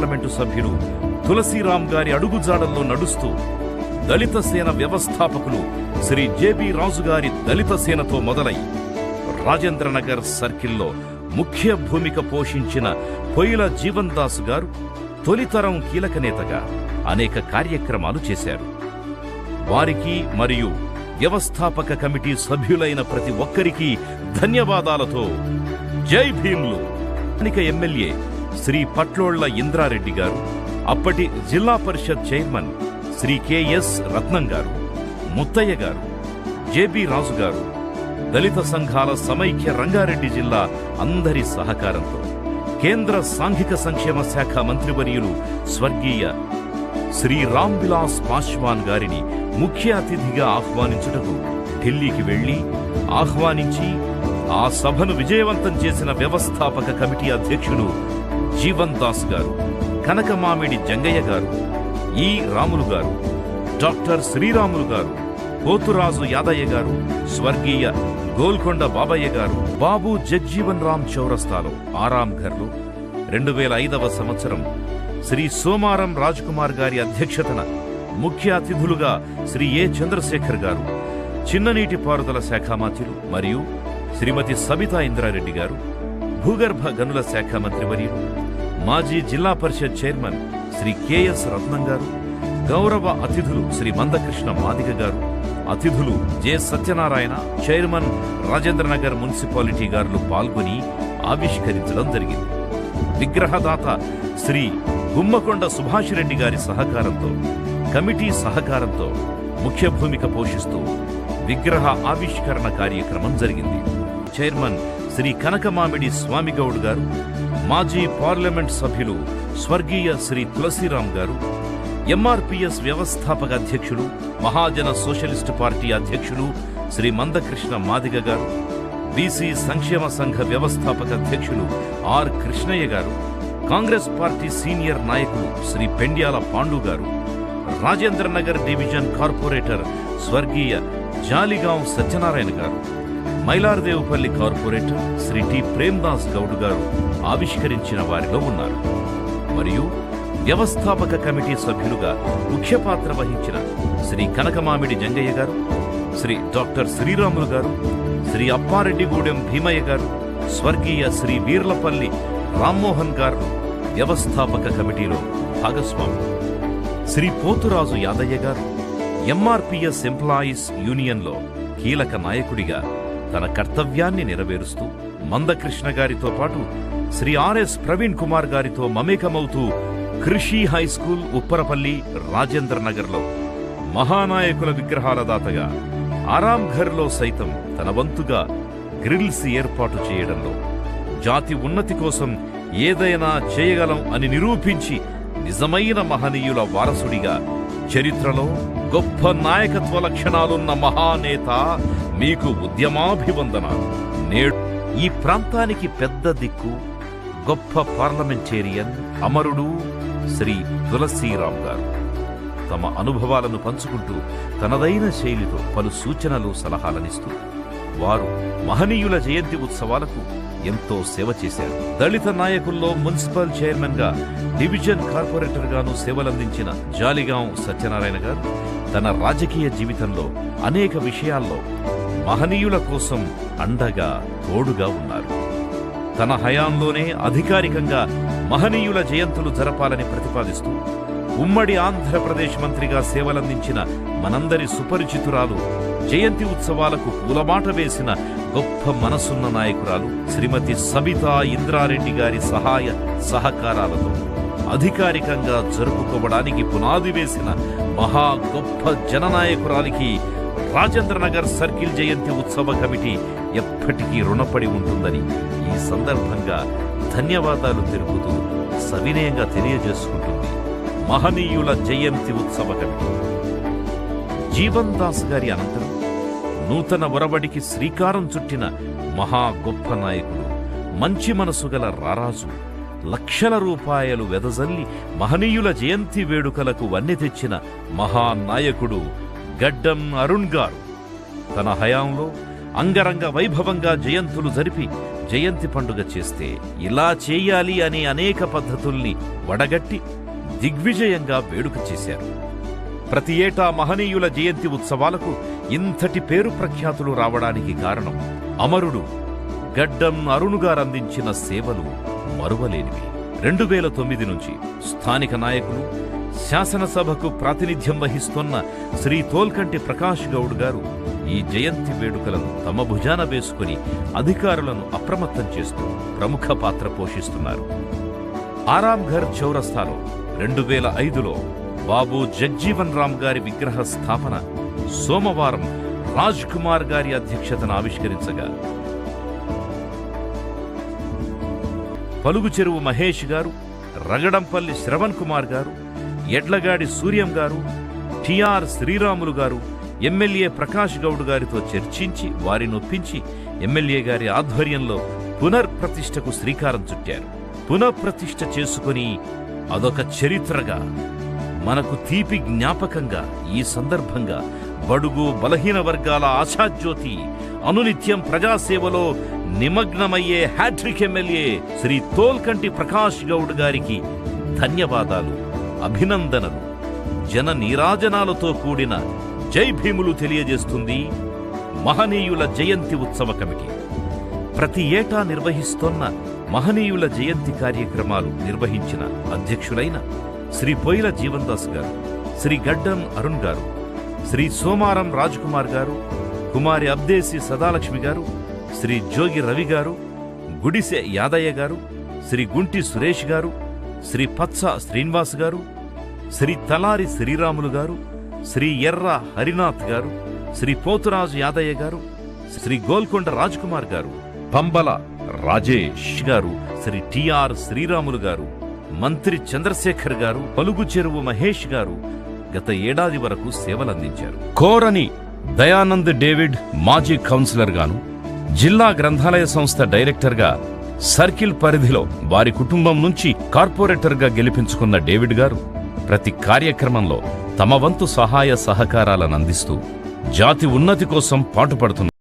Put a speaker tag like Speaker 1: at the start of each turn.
Speaker 1: Parliament సభ్యులు తులసీరాం గారి అడుగుజాడల్లో నడుస్తూ దళిత సేన వ్యవస్థాపకులు శ్రీ జెబి రాజు గారి దళిత సేనతో మొదలై రాజేంద్రనగర్ సర్కిల్లో ముఖ్య భూమిక పోషించిన పొయ్యిల జీవన్ దాస్ గారు తొలితరం కీలక నేతగా అనేక కార్యక్రమాలు చేశారు. వారికి మరియు వ్యవస్థాపక కమిటీ సభ్యులైన ప్రతి ఒక్కరికి ధన్యవాదాలతో జై భీమ్లు. స్థానిక ఎమ్మెల్యే శ్రీ పట్లోళ్ల ఇంద్రారెడ్డి గారు, అప్పటి జిల్లా పరిషత్ చైర్మన్ శ్రీ కెఎస్ రత్నం గారు, ముత్తయ్య గారు, జెబి రాజు గారు, దళిత సంఘాల సమైక్య రంగారెడ్డి జిల్లా అందరి సహకారంతో కేంద్ర సాంఘిక సంక్షేమ శాఖ మంత్రివర్యులు స్వర్గీయ శ్రీ రామ్ విలాస్ పాశ్వాన్ గారిని ముఖ్య అతిథిగా ఆహ్వానించుటకు ఢిల్లీకి వెళ్లి ఆహ్వానించి ఆ సభను విజయవంతం చేసిన వ్యవస్థాపక కమిటీ అధ్యక్షులు జీవన్ దాస్ గారు, కనకమామిడి జంగయ్య గారు, ఈ రాములు గారు, డాక్టర్ శ్రీరాములు గారు, పోతురాజు యాదయ్య గారు, స్వర్గీయ గోల్కొండ బాబయ్య గారు, బాబు జగ్జీవన్ రామ్ చౌరస్తాలో ఆరాంఘర్లో 2005వ సంవత్సరం శ్రీ సోమారం రాజ్కుమార్ గారి అధ్యక్షతన ముఖ్య అతిథులుగా శ్రీ ఏ చంద్రశేఖర్ గారు, చిన్ననీటిపారుదల శాఖ మంత్రులు మరియు శ్రీమతి సబితా ఇంద్రారెడ్డి గారు, భూగర్భ గనుల శాఖ మంత్రివర్యులు, మాజీ జిల్లా పరిషత్ చైర్మన్ శ్రీ కెఎస్ రత్నం గారు, గౌరవ అతిథులు శ్రీ మందకృష్ణ మాదిగ గారు, అతిథులు J Satyanarayana, chairman Rajendranagar municipality గారు పాల్గొని ఆవిష్కరించడం జరిగింది. విగ్రహదాత శ్రీ గుమ్మకొండ సుభాషిరెడ్డి గారి సహకారంతో, కమిటీ సహకారంతో ముఖ్య భూమిక పోషిస్తూ విగ్రహ ఆవిష్కరణ కార్యక్రమం జరిగింది. చైర్మన్ శ్రీ కనకమామిడి స్వామిగౌడ్ గారు, మాజీ పార్లమెంట్ సభ్యులు స్వర్గీయ శ్రీ తులసీరాం గారు, ఎంఆర్పిఎస్ వ్యవస్థాపక అధ్యక్షుడు, మహాజన సోషలిస్టు పార్టీ అధ్యక్షుడు శ్రీ మందకృష్ణ మాదిగ గారు, బీసీ సంక్షేమ సంఘ వ్యవస్థాపక అధ్యక్షులు ఆర్ కృష్ణయ్య గారు, కాంగ్రెస్ పార్టీ సీనియర్ నాయకులు శ్రీ పెండ్యాల పాండు గారు, రాజేంద్రనగర్ డివిజన్ కార్పొరేటర్ స్వర్గీయ జాలిగాం సత్యనారాయణ గారు, మైలార్దేవుపల్లి కార్పొరేటర్ శ్రీ టి ప్రేమ్దాస్ గౌడ్ గారు ఆవిష్కరించిన వారిలో ఉన్నారు. మరియు వ్యవస్థాపక కమిటీ సభ్యులుగా ముఖ్య పాత్ర వహించిన శ్రీ కనకమామిడి జంగయ్య గారు, శ్రీ డాక్టర్ శ్రీరాములు గారు, శ్రీ అప్పారెడ్డిగూడెం భీమయ్య గారు, స్వర్గీయ శ్రీ వీర్లపల్లి రామ్మోహన్ గారు వ్యవస్థాపక కమిటీలో భాగస్వాములు. శ్రీ పోతురాజు యాదయ్య గారు ఎంఆర్పిఎస్ ఎంప్లాయీస్ యూనియన్లో కీలక నాయకుడిగా తన కర్తవ్యాన్ని నెరవేరుస్తూ మందకృష్ణ గారితో పాటు శ్రీ ఆర్ఎస్ ప్రవీణ్ కుమార్ గారితో మమేకమవుతూ కృషి హైస్కూల్ ఉప్పరపల్లి రాజేంద్రనగర్లో మహానాయకుల విగ్రహాల దాతగా ఆరాంఘర్లో సైతం తన వంతుగా గ్రిల్స్ ఏర్పాటు చేయడంలో జాతి ఉన్నతి కోసం ఏదైనా చేయగలం అని నిరూపించి నిజమైన మహనీయుల వారసుడిగా చరిత్రలో గొప్ప నాయకత్వ లక్షణాలున్న మహానేత, మీకు ఉద్యమాభివందనాలు. నేడు ఈ ప్రాంతానికి పెద్ద దిక్కు, గొప్ప పార్లమెంటేరియన్, అమరుడు శ్రీ తులసీరాం గారు తమ అనుభవాలను పంచుకుంటూ తనదైన శైలితో పలు సూచనలు సలహాలనిస్తూ వారు మహనీయుల జయంతి ఉత్సవాలకు ఎంతో సేవ చేశారు. దళిత నాయకుల్లో మున్సిపల్ చైర్మన్ గా, డివిజన్ కార్పొరేటర్ గాను సేవలందించిన జాలిగాం సత్యనారాయణ గారు తన రాజకీయ జీవితంలో అనేక విషయాల్లో మహనీయుల కోసం అండగా తోడుగా ఉన్నారు. తన హయాంలోనే అధికారికంగా మహనీయుల జయంతులు జరపాలని ప్రతిపాదిస్తూ ఉమ్మడి ఆంధ్రప్రదేశ్ మంత్రిగా సేవలందించిన మనందరి సుపరిచితురాలు, జయంతి ఉత్సవాలకు పూలబాట వేసిన గొప్ప మనసున్న నాయకురాలు శ్రీమతి సబితా ఇంద్రారెడ్డి గారి సహాయ సహకారాలతో అధికారికంగా జరుపుకోవడానికి పునాది వేసిన మహా గొప్ప జననాయకురాలికి రాజేంద్రనగర్ సర్కిల్ జయంతి ఉత్సవ కమిటీ ఎప్పటికీ రుణపడి ఉంటుందని ఈ సందర్భంగా ధన్యవాదాలు తెలుపుతూ సవినయంగా తెలియజేసుకుంటుంది మహనీయుల జయంతి ఉత్సవ కమిటీ. జీవన్ దాస్ గారి అనంతరం నూతన ఒరవడికి శ్రీకారం చుట్టిన మహా గొప్ప నాయకుడు, మంచి మనసు గల రారాజు, లక్షల రూపాయలు వెదజల్లి మహనీయుల జయంతి వేడుకలకు వన్నె తెచ్చిన మహానాయకుడు గడ్డం అరుణ్ గారు తన హయాంలో అంగరంగ వైభవంగా జయంతులు జరిపి జయంతి పండుగ చేస్తే ఇలా చేయాలి అనే అనేక పద్ధతుల్ని వడగట్టి దిగ్విజయంగా వేడుక చేశారు. ప్రతి ఏటా మహనీయుల జయంతి ఉత్సవాలకు ఇంతటి పేరు ప్రఖ్యాతులు రావడానికి కారణం అమరుడు గడ్డం అరుణ్ గారందించిన సేవలు మరువలేనివి. 2009 నుంచి స్థానిక నాయకులు, శాసనసభకు ప్రాతినిధ్యం వహిస్తున్న శ్రీ తోల్కంటి ప్రకాష్ గౌడ్ గారు ఈ జయంతి వేడుకలను తమ భుజాన వేసుకుని అధికారులను అప్రమత్తం చేస్తూ ప్రముఖ పాత్ర పోషిస్తున్నారు. ఆరాంఘర్ చౌరస్తాలో 2005లో బాబు జగ్జీవన్ రామ్ గారి విగ్రహ స్థాపన సోమవారం రాజ్ కుమార్ గారి అధ్యక్షతన ఆవిష్కరించగా పలుగు చెరువు మహేష్ గారు, రగడంపల్లి శ్రవణ్ కుమార్ గారు, ఎడ్లగాడి సూర్యం గారు, టిఆర్ శ్రీరాములు గారు ఎమ్మెల్యే ప్రకాష్ గౌడ్ గారితో చర్చించి వారినొప్పించి ఎమ్మెల్యే గారి ఆధ్వర్యంలో పునర్ప్రతిష్ఠకు శ్రీకారం చుట్టారు. పునఃప్రతిష్ఠ చేసుకుని అదొక చరిత్రగా, మనకు తీపి జ్ఞాపకంగా ఈ సందర్భంగా బడుగు బలహీన వర్గాల ఆశాజ్యోతి, అనునిత్యం ప్రజాసేవలో నిమగ్నమయ్యే హ్యాట్రిక్ ఎమ్మెల్యే శ్రీ తోల్కంటి ప్రకాష్ గౌడ్ గారికి ధన్యవాదాలు, అభినందనలు, జన నీరాజనాలతో కూడిన జై భీములు తెలియజేస్తుంది మహనీయుల జయంతి ఉత్సవ కమిటీ. ప్రతి ఏటా నిర్వహిస్తోన్న మహనీయుల జయంతి కార్యక్రమాలు నిర్వహించిన అధ్యక్షులైన శ్రీ పొయిల జీవన్ దాస్ గారు, శ్రీ గడ్డం అరుణ్ గారు, శ్రీ సోమారం రాజ్ కుమార్ గారు, కుమారి అబ్దేసి సదాలక్ష్మి గారు, శ్రీ జోగి రవి గారు, గుడిసె యాదయ్య గారు, శ్రీ గుంటి సురేష్ గారు, శ్రీ పచ్చ శ్రీనివాస్ గారు, శ్రీ తలారి శ్రీరాములు గారు, శ్రీ ఎర్ర హరినాథ్ గారు, శ్రీ పోతురాజు యాదయ్య గారు, శ్రీ గోల్కొండ రాజ్ కుమార్ గారు, పంబల రాజేష్ గారు, శ్రీ టిఆర్ శ్రీరాములు గారు, మంత్రి చంద్రశేఖర్ గారు, పలుగు చెరువు మహేష్ గారు గత ఏడాది వరకు సేవలందించారు. కోరని దయానంద్ డేవిడ్ మాజీ కౌన్సిలర్ గాను, జిల్లా గ్రంథాలయ సంస్థ డైరెక్టర్గా సర్కిల్ పరిధిలో వారి కుటుంబం నుంచి కార్పొరేటర్గా గెలిపించుకున్న డేవిడ్ గారు ప్రతి కార్యక్రమంలో తమ వంతు సహాయ సహకారాలను అందిస్తూ జాతి ఉన్నతి కోసం పాటుపడుతున్నారు.